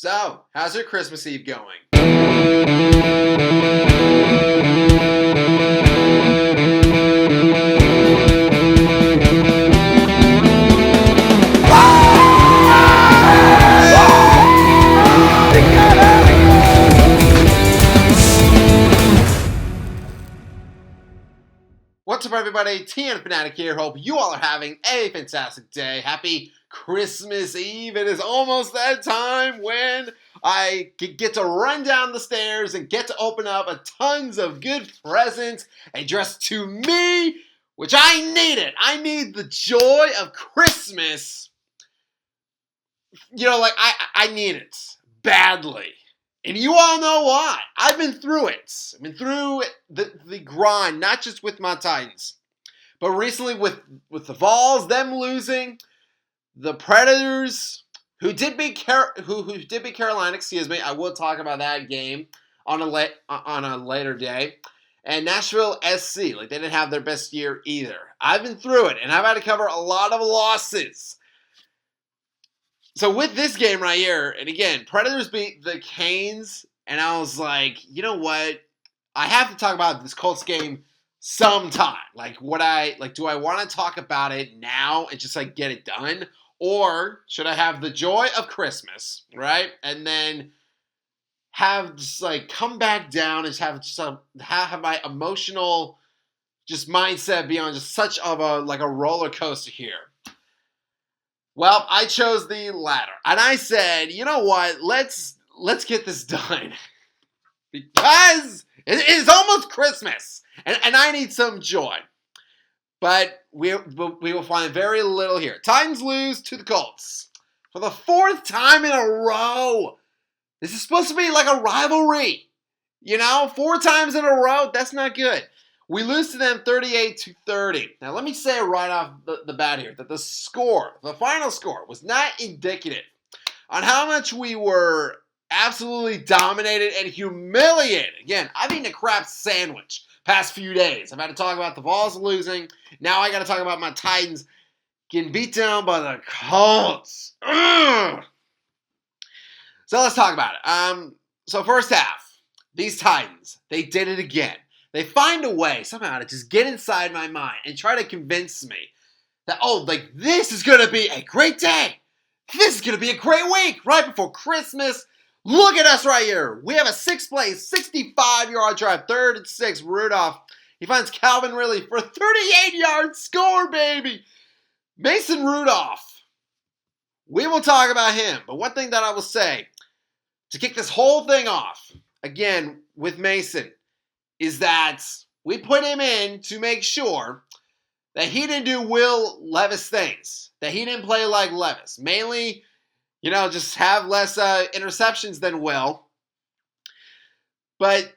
So, how's your Christmas Eve going? What's up, everybody? TN Fanatic here. Hope you all are having a fantastic day. Happy Christmas Eve. It is almost that time when I get to run down the stairs and get to open up tons of good presents addressed to me, which I need it. I need the joy of Christmas. I need it badly. And you all know why. I've been through it. I've been through the grind, not just with my Titans, but recently with the Vols, them losing, the Predators, who did beat Carolina. Excuse me. I will talk about that game on a later day. And Nashville SC, they didn't have their best year either. I've been through it, and I've had to cover a lot of losses. So with this game right here, and again, Predators beat the Canes, and I was like, you know what? I have to talk about this Colts game sometime. Do I want to talk about it now and just get it done? Or should I have the joy of Christmas, right? And then have just come back down and have my emotional mindset be on just such of a roller coaster here. Well, I chose the latter. And I said, you know what? Let's get this done. Because it is almost Christmas. And I need some joy. But we will find very little here. Titans lose to the Colts. For the fourth time in a row. This is supposed to be like a rivalry. 4 times in a row. That's not good. We lose to them 38-30. Now, let me say right off the bat here that the final score, was not indicative on how much we were absolutely dominated and humiliated. Again, I've eaten a crap sandwich past few days. I've had to talk about the Vols losing. Now I got to talk about my Titans getting beat down by the Colts. Ugh. So let's talk about it. So first half, these Titans, they did it again. They find a way somehow to just get inside my mind and try to convince me that, this is going to be a great day. This is going to be a great week right before Christmas. Look at us right here. We have a 6-play, 65-yard drive, 3rd and 6. Rudolph, he finds Calvin Ridley for a 38-yard score, baby. Mason Rudolph. We will talk about him. But one thing that I will say, to kick this whole thing off, again, with Mason, is that we put him in to make sure that he didn't do Will Levis things. That he didn't play like Levis. Mainly, just have less interceptions than Will. But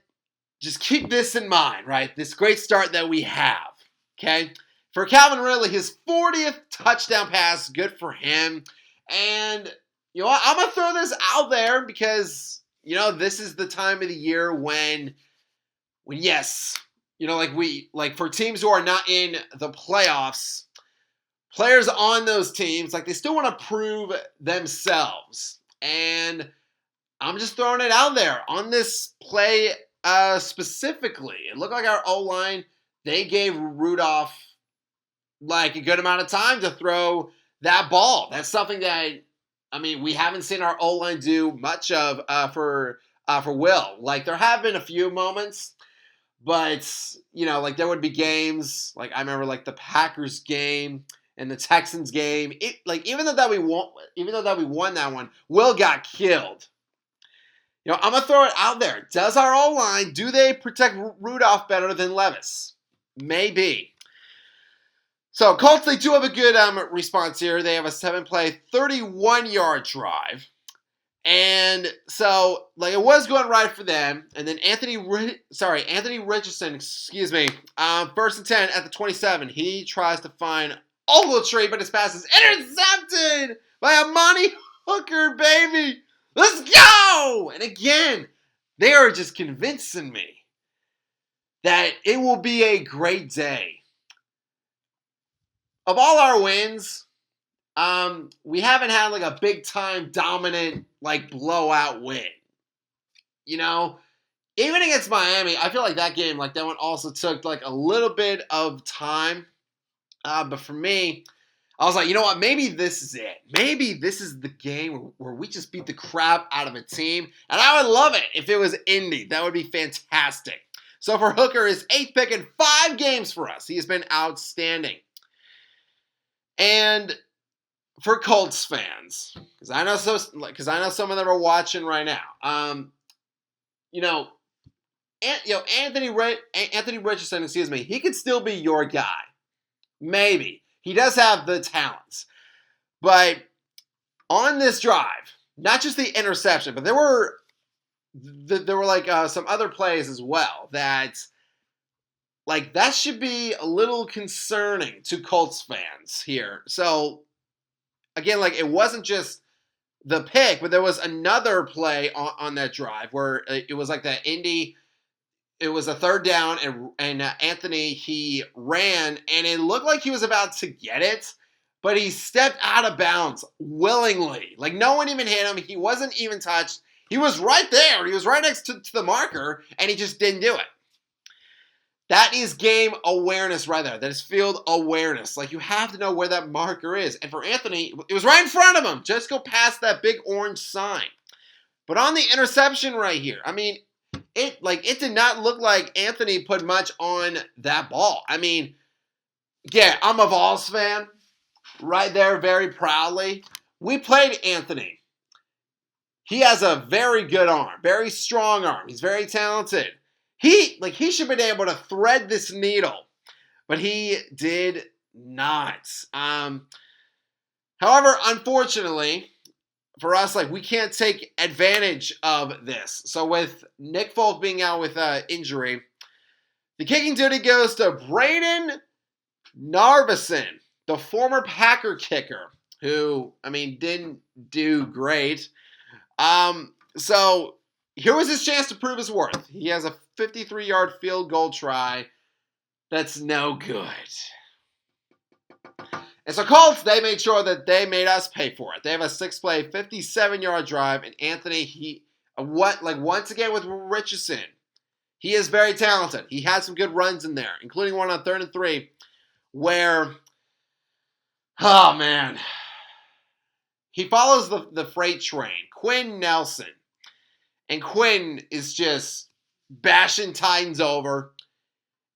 just keep this in mind, right? This great start that we have, okay? For Calvin Ridley, his 40th touchdown pass, good for him. And, I'm going to throw this out there because, this is the time of the year when yes, for teams who are not in the playoffs, players on those teams, they still want to prove themselves. And I'm just throwing it out there. On this play specifically, it looked like our O-line, they gave Rudolph a good amount of time to throw that ball. That's something that, we haven't seen our O-line do much of for Will. There have been a few moments. But, there would be games, I remember, the Packers game and the Texans game. Even though we won that one, Will got killed. I'm going to throw it out there. Does our O-line, do they protect Rudolph better than Levis? Maybe. So, Colts, they do have a good response here. They have a 7-play, 31-yard drive. And so, it was going right for them. And then Anthony Richardson, 1st and 10 at the 27. He tries to find Ogletree, but his pass is intercepted by Amani Hooker, baby. Let's go! And again, they are just convincing me that it will be a great day. Of all our wins, we haven't had like a big time dominant like blowout win. You know, even against Miami, I feel like that game, like that one also took like a little bit of time. But for me, I was like, you know what? Maybe this is it. Maybe this is the game where we just beat the crap out of a team. And I would love it if it was Indy. That would be fantastic. So for Hooker, his 8th pick in 5 games for us. He has been outstanding. And for Colts fans, because I know some of them are watching right now. Anthony Richardson, he could still be your guy. Maybe. He does have the talents. But on this drive, not just the interception, but there were some other plays as well that should be a little concerning to Colts fans here. So again, it wasn't just the pick, but there was another play on that drive where it was like that Indy. It was a 3rd down, and Anthony, he ran, and it looked like he was about to get it, but he stepped out of bounds willingly. Like, no one even hit him. He wasn't even touched. He was right there. He was right next to the marker, and he just didn't do it. That is game awareness right there. That is field awareness. Like, you have to know where that marker is. And for Anthony, it was right in front of him. Just go past that big orange sign. But on the interception right here, I mean, it did not look like Anthony put much on that ball. I mean, yeah, I'm a Vols fan. Right there, very proudly. We played Anthony. He has a very good arm. Very strong arm. He's very talented. He should have been able to thread this needle. But he did not. However, unfortunately, for us, we can't take advantage of this. So with Nick Folk being out with injury, the kicking duty goes to Braden Narveson, the former Packer kicker, who, didn't do great. So here was his chance to prove his worth. He has a 53-yard field goal try. That's no good. And so Colts, they made sure that they made us pay for it. They have a 6-play, 57-yard drive, and Anthony, once again with Richardson, he is very talented. He had some good runs in there, including one on 3rd and 3, where, oh man, he follows the freight train, Quinn Nelson, and Quinn is just bashing Titans over,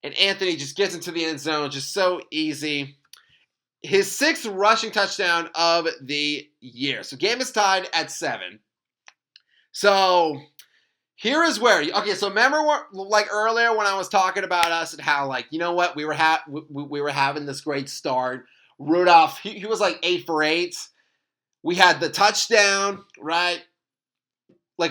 and Anthony just gets into the end zone, just so easy. His 6th rushing touchdown of the year. So game is tied at 7. So here is where, so remember earlier when I was talking about us and how you know what, we were having this great start. Rudolph, he was 8 for 8. We had the touchdown, right?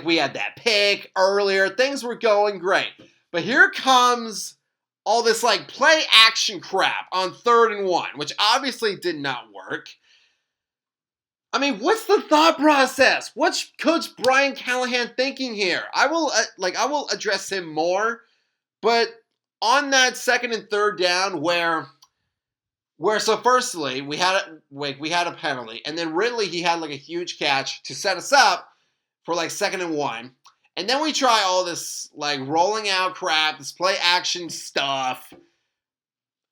We had that pick earlier. Things were going great. But here comes all this play action crap on 3rd and 1, which obviously did not work. What's the thought process? What's Coach Brian Callahan thinking here? I will address him more, but on that 2nd and 3rd down where so firstly we had a penalty, and then Ridley, he had a huge catch to set us up for 2nd and 1. And then we try all this, rolling out crap, this play action stuff.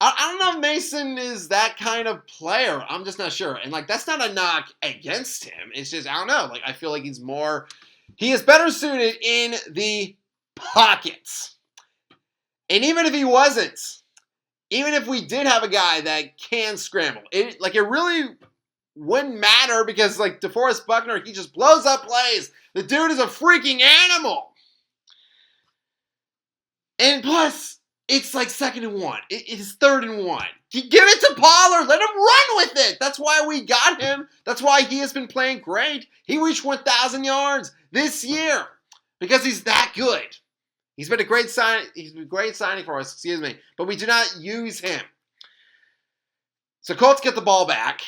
I don't know if Mason is that kind of player. I'm just not sure. And, that's not a knock against him. It's just, I don't know. I feel like he is better suited in the pockets. And even if he wasn't, even if we did have a guy that can scramble, it really wouldn't matter because, DeForest Buckner, he just blows up plays. The dude is a freaking animal. And plus, it's 2nd and 1. It is 3rd and 1. Give it to Pollard. Let him run with it. That's why we got him. That's why he has been playing great. He reached 1,000 yards this year because he's that good. He's been a great sign. He's been a great signing for us, but we do not use him. So Colts get the ball back.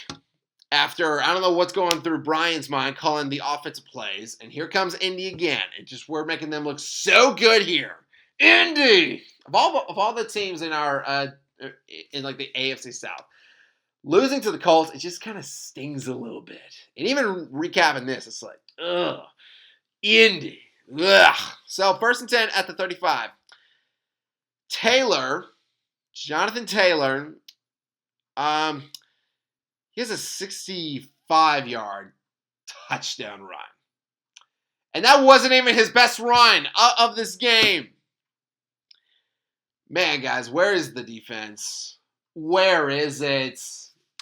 After, I don't know what's going through Brian's mind, calling the offensive plays. And here comes Indy again. And we're making them look so good here. Indy! Of all the teams in our, the AFC South, Losing to the Colts, it just kind of stings a little bit. And even recapping this, it's like, ugh, Indy. Ugh. So 1st and 10 at the 35. Jonathan Taylor, he has a 65-yard touchdown run. And that wasn't even his best run of this game. Man, guys, where is the defense? Where is it?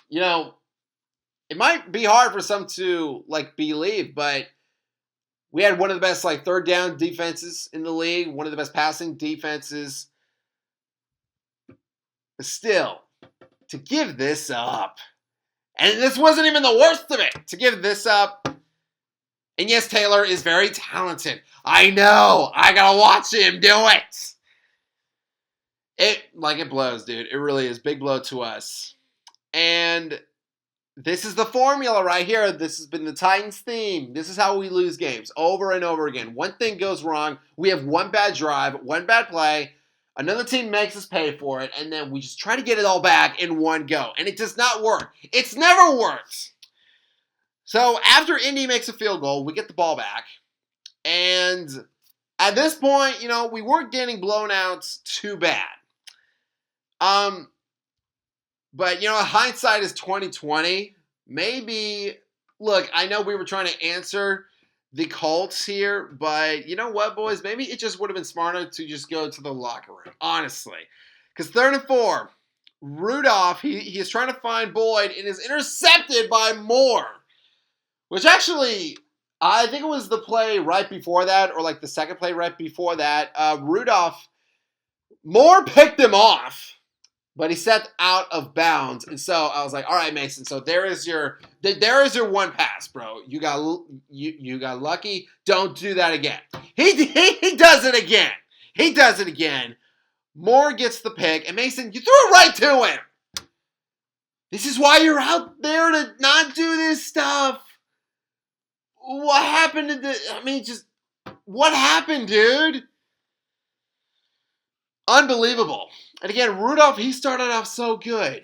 You know, it might be hard for some to, believe, but we had one of the best, third down defenses in the league, one of the best passing defenses. But still, to give this up, and this wasn't even the worst of it, to give this up. And yes, Taylor is very talented. I know. I gotta watch him do it. It blows, dude. It really is. Big blow to us. And this is the formula right here. This has been the Titans theme. This is how we lose games over and over again. One thing goes wrong. We have one bad drive, one bad play. Another team makes us pay for it. And then we just try to get it all back in one go. And it does not work. It's never worked. So after Indy makes a field goal, we get the ball back. And at this point, we weren't getting blown out too bad. But hindsight is 2020. Maybe, look, I know we were trying to answer the Colts here, but you know what, boys? Maybe it just would have been smarter to just go to the locker room, honestly. Because 3rd and 4, Rudolph, he is trying to find Boyd and is intercepted by Moore. Which actually, I think it was the play right before that, or the second play right before that. Moore picked him off, but he stepped out of bounds. And so I was like, all right, Mason, so there is your one pass, bro. You got lucky. Don't do that again. He does it again. He does it again. Moore gets the pick, and Mason, you threw it right to him. This is why you're out there to not do this stuff. What happened to what happened, dude? Unbelievable. And again, Rudolph, he started off so good.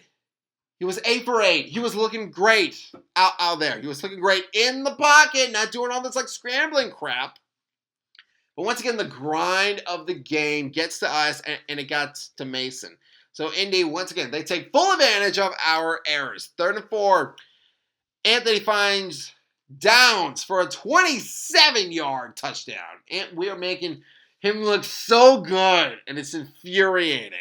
He was 8 for 8. He was looking great out there. He was looking great in the pocket, not doing all this scrambling crap. But once again, the grind of the game gets to us, and it got to Mason. So Indy, once again, they take full advantage of our errors. 3rd and 4. Anthony finds Downs for a 27-yard touchdown. And we are making him look so good, and it's infuriating.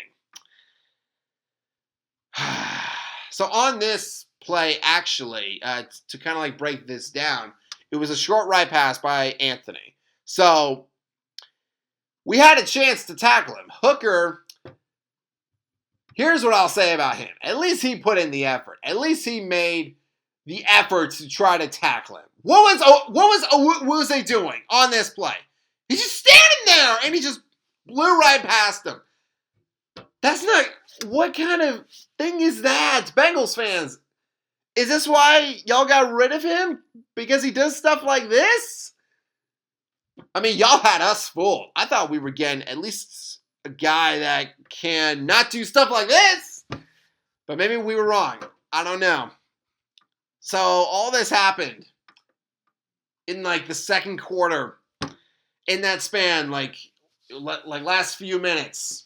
So on this play, actually, to kind of break this down, it was a short right pass by Anthony. So we had a chance to tackle him. Hooker, here's what I'll say about him. At least he put in the effort. At least he made the effort to try to tackle him. What was they doing on this play? He's just standing there, and he just blew right past him. That's not... What kind of thing is that, Bengals fans? Is this why y'all got rid of him? Because he does stuff like this? I mean, y'all had us fooled. I thought we were getting at least a guy that can not do stuff like this. But maybe we were wrong. I don't know. So all this happened in the second quarter. In that span, last few minutes.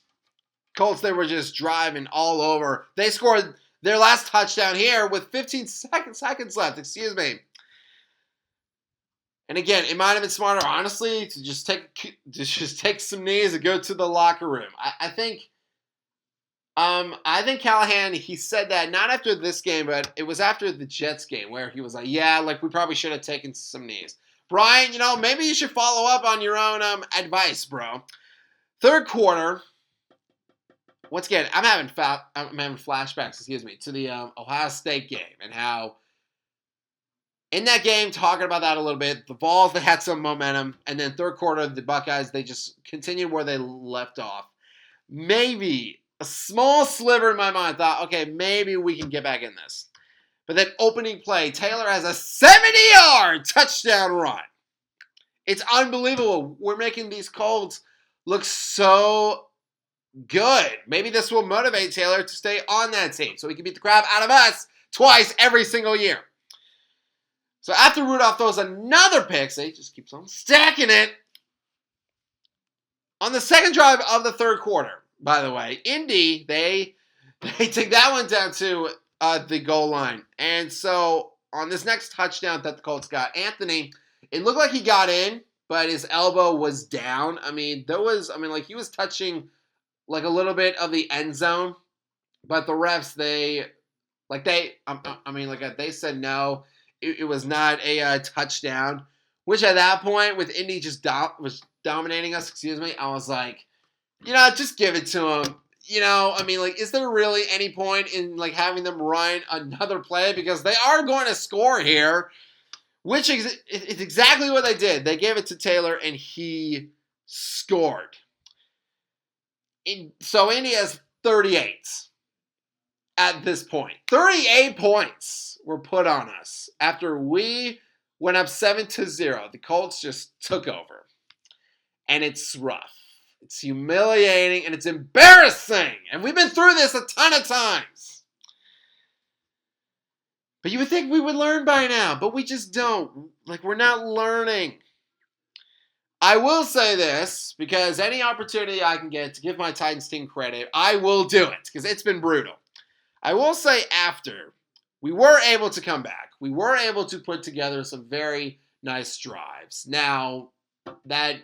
Colts, they were just driving all over. They scored their last touchdown here with 15 seconds left. Excuse me. And again, it might have been smarter, honestly, to just take some knees and go to the locker room. I think Callahan, he said that not after this game, but it was after the Jets game where he was like, yeah, we probably should have taken some knees. Brian, maybe you should follow up on your own advice, bro. 3rd quarter. Once again, I'm having flashbacks, to the Ohio State game and how in that game, talking about that a little bit, the Vols, they had some momentum, and then 3rd quarter, the Buckeyes, they just continued where they left off. Maybe a small sliver in my mind thought, okay, maybe we can get back in this. But then opening play, Taylor has a 70-yard touchdown run. It's unbelievable. We're making these Colts look so good. Maybe this will motivate Taylor to stay on that team so he can beat the crap out of us twice every single year. So after Rudolph throws another pick, he just keeps on stacking it. On the second drive of the third quarter, by the way, Indy, they take that one down to the goal line. And so on this next touchdown that the Colts got, Anthony, it looked like he got in, but his elbow was down. He was touching like a little bit of the end zone, but the refs, they said no, it was not a touchdown. Which at that point, with Indy just was dominating us, I was like, just give it to him. Is there really any point in having them run another play, because they are going to score here, which is exactly what they did. They gave it to Taylor and he scored. So Indy has 38 at this point. 38 points were put on us after we went up 7-0. The Colts just took over. And it's rough. It's humiliating and it's embarrassing. And we've been through this a ton of times. But you would think we would learn by now, but we just don't. We're not learning. I will say this, because any opportunity I can get to give my Titans team credit, I will do it, because it's been brutal. I will say after, we were able to come back. We were able to put together some very nice drives. Now, that,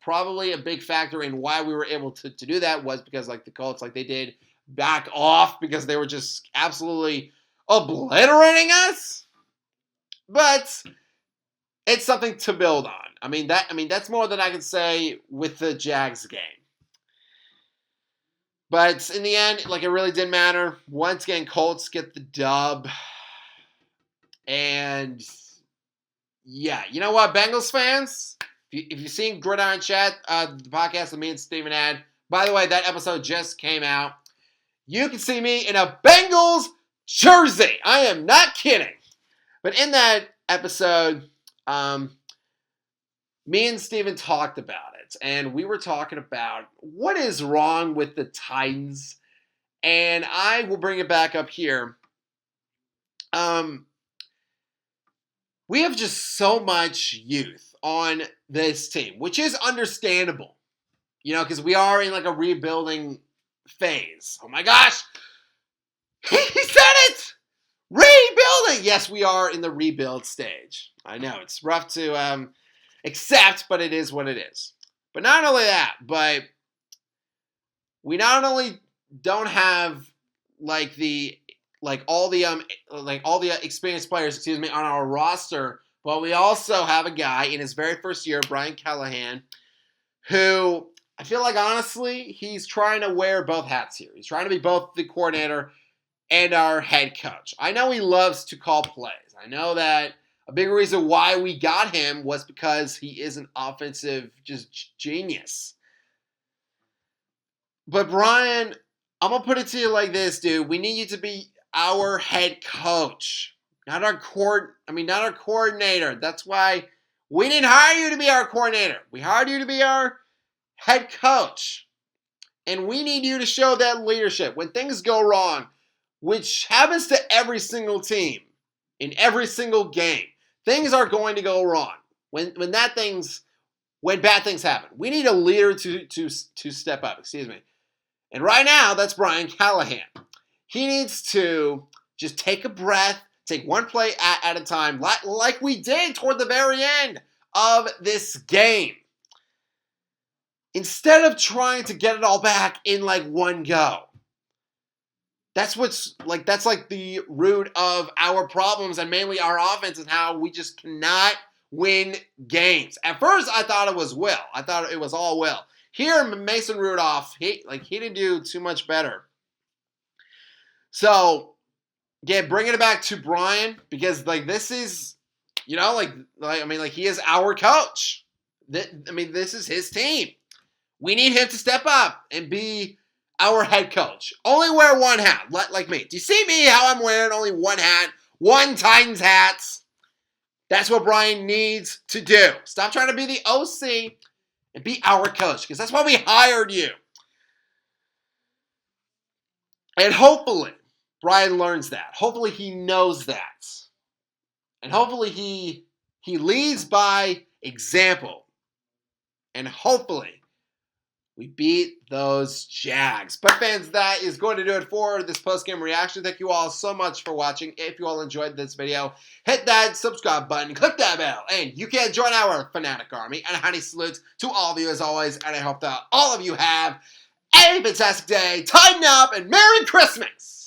probably a big factor in why we were able to do that was because, the Colts, they did back off because they were just absolutely obliterating us. But it's something to build on. That's more than I can say with the Jags game. But in the end, it really didn't matter. Once again, Colts get the dub. And, yeah, you know what, Bengals fans? If you've seen Gridiron Chat, the podcast that me and Steven had, by the way, that episode just came out. You can see me in a Bengals jersey. I am not kidding. But in that episode, me and Steven talked about it, and we were talking about what is wrong with the Titans, and I will bring it back up here. We have just so much youth on this team, which is understandable, because we are in a rebuilding phase. Oh my gosh, he said it! Rebuilding! Yes, we are in the rebuild stage. I know, it's rough to accept, but it is what it is. But not only that, but we not only don't have all the experienced players, on our roster, but we also have a guy in his very first year, Brian Callahan, who I feel honestly, he's trying to wear both hats here. He's trying to be both the coordinator and our head coach. I know he loves to call plays. I know that a big reason why we got him was because he is an offensive genius. But Brian, I'm going to put it to you like this, dude. We need you to be our head coach, not our coordinator. That's why we didn't hire you to be our coordinator. We hired you to be our head coach. And we need you to show that leadership when things go wrong, which happens to every single team in every single game. Things are going to go wrong. When bad things happen, we need a leader to step up. And right now, that's Brian Callahan. He needs to just take a breath, take one play at a time, like we did toward the very end of this game. Instead of trying to get it all back in one go. That's the root of our problems, and mainly our offense, and how we just cannot win games. At first, I thought it was Will. I thought it was all Will. Here, Mason Rudolph, he didn't do too much better. So, yeah, bringing it back to Brian, because this is, he is our coach. This is his team. We need him to step up and be our head coach. Only wear one hat, like me. Do you see me, how I'm wearing only one hat? One Titans hat. That's what Brian needs to do. Stop trying to be the OC and be our coach, because that's why we hired you. And hopefully, Brian learns that. Hopefully he knows that. And hopefully he leads by example. And hopefully we beat those Jags. But fans, that is going to do it for this post-game reaction. Thank you all so much for watching. If you all enjoyed this video, hit that subscribe button, click that bell, and you can join our Fanatic Army. And a hearty salute to all of you as always. And I hope that all of you have a fantastic day. Tighten up and Merry Christmas!